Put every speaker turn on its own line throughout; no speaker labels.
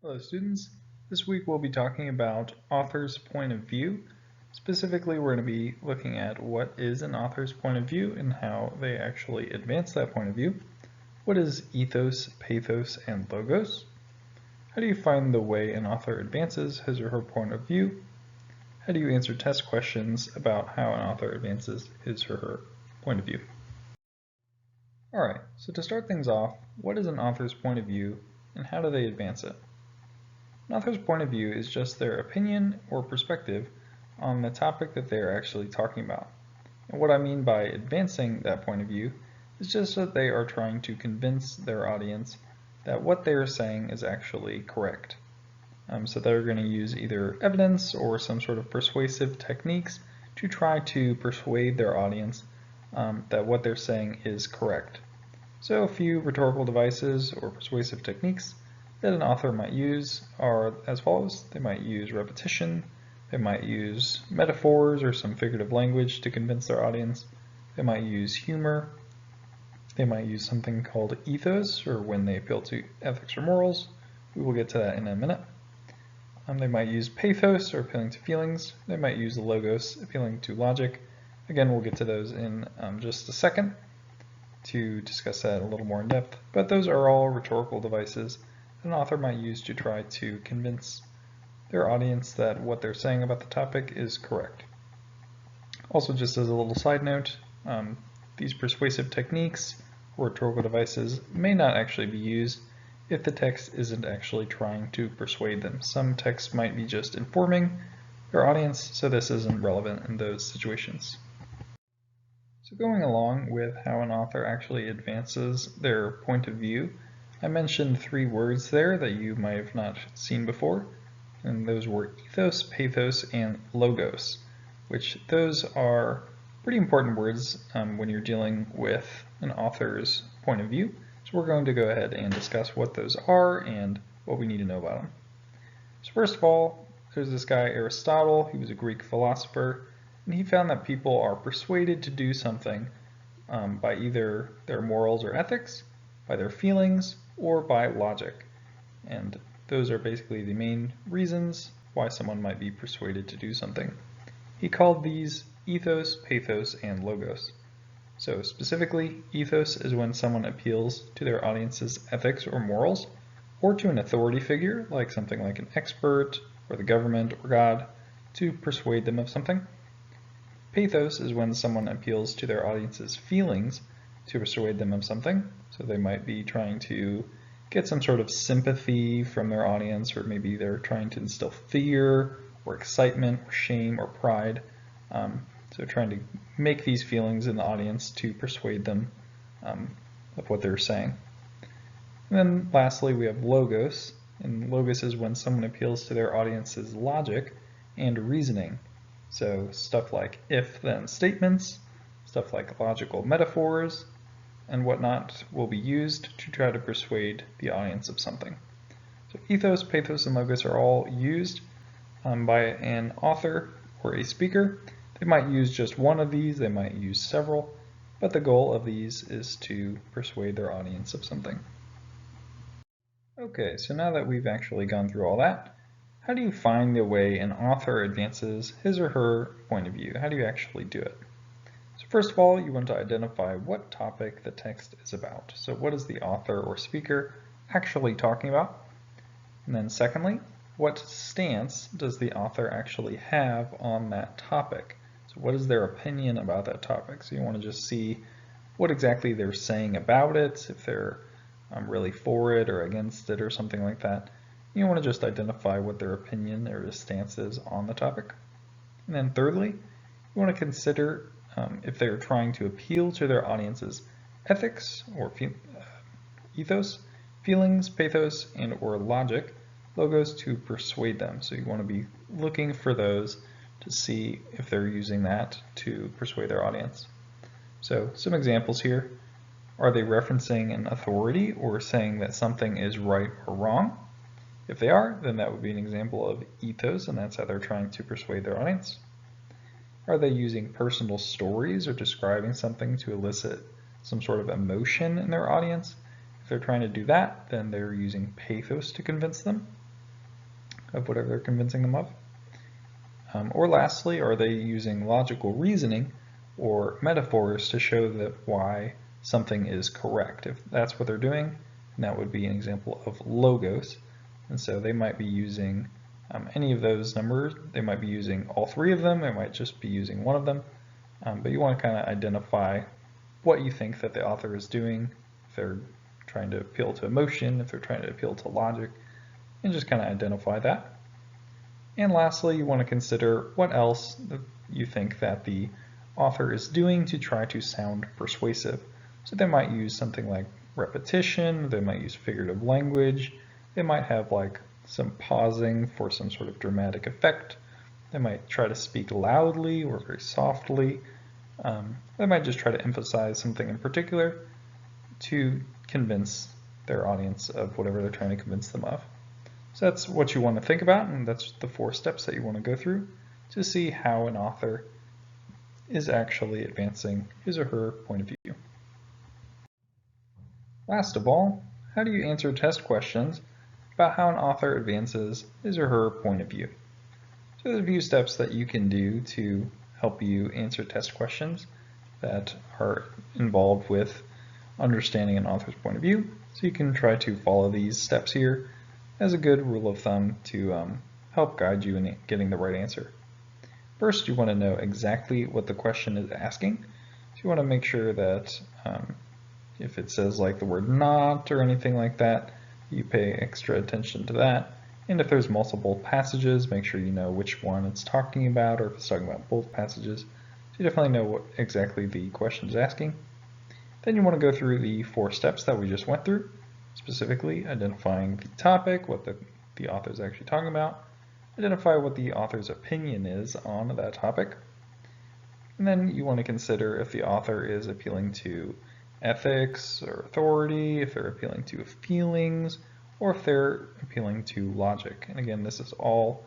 Hello students, this week we'll be talking about author's point of view. Specifically, we're going to be looking at what is an author's point of view and how they actually advance that point of view. What is ethos, pathos, and logos? How do you find the way an author advances his or her point of view? How do you answer test questions about how an author advances his or her point of view? Alright, so to start things off, what is an author's point of view and how do they advance it? An author's point of view is just their opinion or perspective on the topic that they're actually talking about. And what I mean by advancing that point of view is just that they are trying to convince their audience that what they are saying is actually correct. So they're going to use either evidence or some sort of persuasive techniques to try to persuade their audience that what they're saying is correct. So a few rhetorical devices or persuasive techniques that an author might use are as follows. They might use repetition, they might use metaphors or some figurative language to convince their audience, they might use humor, they might use something called ethos, or when they appeal to ethics or morals. We will get to that in a minute. They might use pathos, or appealing to feelings. They might use logos, appealing to logic. Again, we'll get to those in just a second to discuss that a little more in depth, but those are all rhetorical devices an author might use to try to convince their audience that what they're saying about the topic is correct. Also, just as a little side note, these persuasive techniques or rhetorical devices may not actually be used if the text isn't actually trying to persuade them. Some texts might be just informing their audience, so this isn't relevant in those situations. So going along with how an author actually advances their point of view, I mentioned three words there that you might have not seen before, and those were ethos, pathos, and logos, which those are pretty important words when you're dealing with an author's point of view. So we're going to go ahead and discuss what those are and what we need to know about them. So first of all, there's this guy Aristotle. He was a Greek philosopher, and he found that people are persuaded to do something by either their morals or ethics, by their feelings, or by logic. And those are basically the main reasons why someone might be persuaded to do something. He called these ethos, pathos, and logos. So specifically, ethos is when someone appeals to their audience's ethics or morals, or to an authority figure, like something like an expert, or the government, or God, to persuade them of something. Pathos is when someone appeals to their audience's feelings to persuade them of something. So they might be trying to get some sort of sympathy from their audience, or maybe they're trying to instill fear or excitement or shame or pride. So trying to make these feelings in the audience to persuade them of what they're saying. And then lastly, we have logos. And logos is when someone appeals to their audience's logic and reasoning. So stuff like if-then statements, stuff like logical metaphors, and whatnot will be used to try to persuade the audience of something. So ethos, pathos, and logos are all used by an author or a speaker. They might use just one of these, they might use several, but the goal of these is to persuade their audience of something. Okay, so now that we've actually gone through all that, how do you find the way an author advances his or her point of view? How do you actually do it? So first of all, you want to identify what topic the text is about. So what is the author or speaker actually talking about? And then secondly, what stance does the author actually have on that topic? So what is their opinion about that topic? So you want to just see what exactly they're saying about it, if they're really for it or against it or something like that. You want to just identify what their opinion or stance is on the topic. And then thirdly, you want to consider if they're trying to appeal to their audience's ethics or ethos, feelings, pathos, and or logic, logos to persuade them. So you want to be looking for those to see if they're using that to persuade their audience. So some examples here. Are they referencing an authority or saying that something is right or wrong? If they are, then that would be an example of ethos, and that's how they're trying to persuade their audience. Are they using personal stories or describing something to elicit some sort of emotion in their audience? If they're trying to do that, then they're using pathos to convince them. of whatever they're convincing them of? Or lastly, are they using logical reasoning or metaphors to show that why something is correct? If that's what they're doing, that would be an example of logos. And so they might be using any of those numbers. They might be using all three of them. They might just be using one of them. But you want to kind of identify what you think that the author is doing, if they're trying to appeal to emotion, if they're trying to appeal to logic, and just kind of identify that. And lastly, you want to consider what else you think that the author is doing to try to sound persuasive. So they might use something like repetition, they might use figurative language, they might have like some pausing for some sort of dramatic effect, they might try to speak loudly or very softly, they might just try to emphasize something in particular to convince their audience of whatever they're trying to convince them of. So that's what you want to think about, and that's the 4 steps that you want to go through to see how an author is actually advancing his or her point of view. Last of all, how do you answer test questions about how an author advances his or her point of view? So there's a few steps that you can do to help you answer test questions that are involved with understanding an author's point of view. So you can try to follow these steps here as a good rule of thumb to help guide you in getting the right answer. First, you want to know exactly what the question is asking. So you want to make sure that if it says like the word not or anything like that, you pay extra attention to that. And if there's multiple passages, make sure you know which one it's talking about, or if it's talking about both passages. So you definitely know what exactly the question is asking. Then you want to go through the 4 steps that we just went through, specifically identifying the topic, what the author is actually talking about, identify what the author's opinion is on that topic, and then you want to consider if the author is appealing to ethics or authority, if they're appealing to feelings, or if they're appealing to logic. And again, this is all,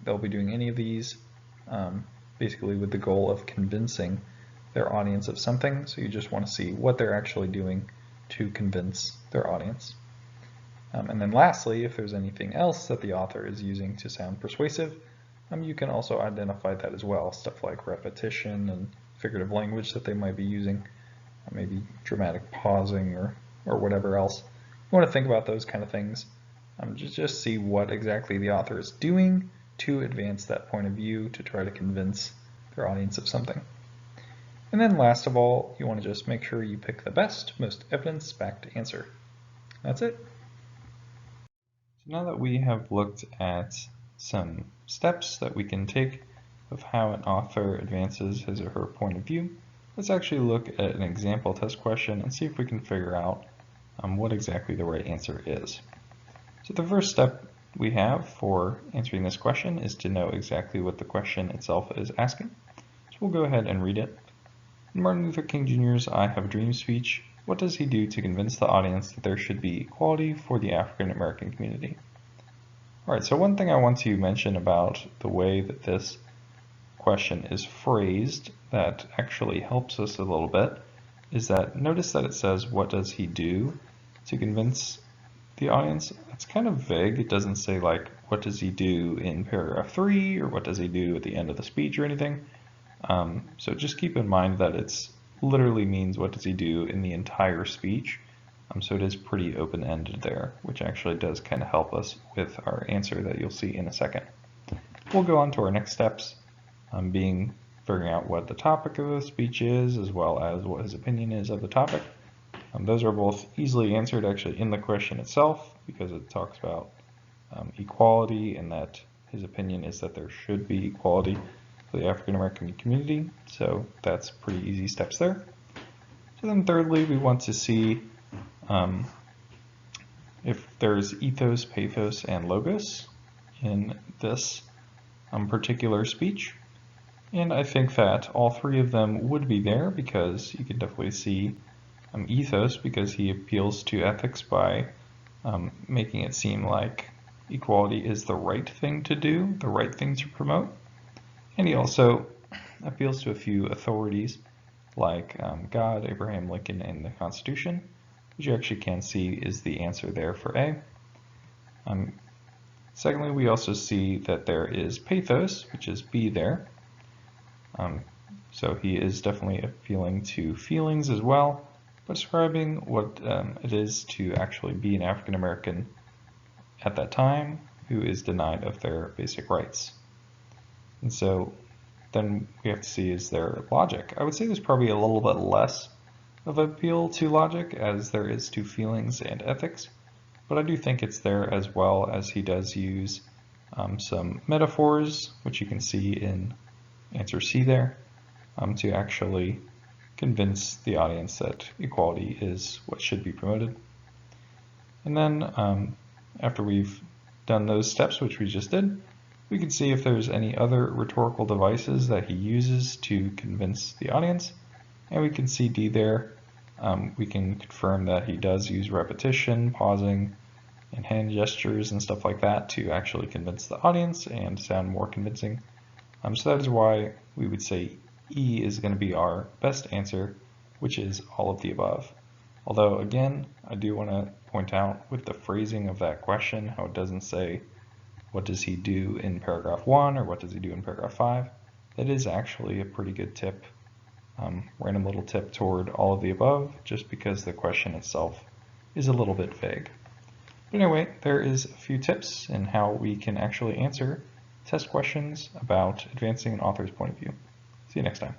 they'll be doing any of these basically with the goal of convincing their audience of something, so you just want to see what they're actually doing to convince their audience. And then lastly, if there's anything else that the author is using to sound persuasive, you can also identify that as well, stuff like repetition and figurative language that they might be using, maybe dramatic pausing or whatever else. You want to think about those kind of things. Just see what exactly the author is doing to advance that point of view to try to convince their audience of something. And then last of all, you want to just make sure you pick the best, most evidence-backed answer. That's it. So now that we have looked at some steps that we can take of how an author advances his or her point of view, let's actually look at an example test question and see if we can figure out what exactly the right answer is. So the first step we have for answering this question is to know exactly what the question itself is asking. So we'll go ahead and read it. In Martin Luther King Jr.'s I Have a Dream speech, what does he do to convince the audience that there should be equality for the African American community? Alright, so one thing I want to mention about the way that this question is phrased that actually helps us a little bit is that notice that it says, what does he do to convince the audience? It's kind of vague. It doesn't say like, what does he do in paragraph 3 or what does he do at the end of the speech or anything. So just keep in mind that it's literally means what does he do in the entire speech. So it is pretty open-ended there, which actually does kind of help us with our answer that you'll see in a second. We'll go on to our next steps, figuring out what the topic of the speech is, as well as what his opinion is of the topic. Those are both easily answered actually in the question itself, because it talks about equality and that his opinion is that there should be equality for the African American community. So that's pretty easy steps there. So then thirdly, we want to see if there's ethos, pathos, and logos in this particular speech. And I think that all 3 of them would be there, because you can definitely see ethos, because he appeals to ethics by making it seem like equality is the right thing to do, the right thing to promote. And he also appeals to a few authorities like God, Abraham Lincoln, and the Constitution, which you actually can see is the answer there for A. Secondly, we also see that there is pathos, which is be there. So he is definitely appealing to feelings as well, but describing what it is to actually be an African American at that time who is denied of their basic rights. And so then we have to see, is there logic? I would say there's probably a little bit less of appeal to logic as there is to feelings and ethics, but I do think it's there as well, as he does use some metaphors, which you can see in answer C there, to actually convince the audience that equality is what should be promoted. And then after we've done those steps, which we just did, we can see if there's any other rhetorical devices that he uses to convince the audience. And we can see D there. We can confirm that he does use repetition, pausing, and hand gestures and stuff like that to actually convince the audience and sound more convincing. So that is why we would say E is going to be our best answer, which is all of the above. Although, again, I do want to point out with the phrasing of that question, how it doesn't say what does he do in paragraph 1 or what does he do in paragraph 5. That is actually a pretty good tip, random little tip toward all of the above, just because the question itself is a little bit vague. But anyway, there is a few tips in how we can actually answer test questions about advancing an author's point of view. See you next time.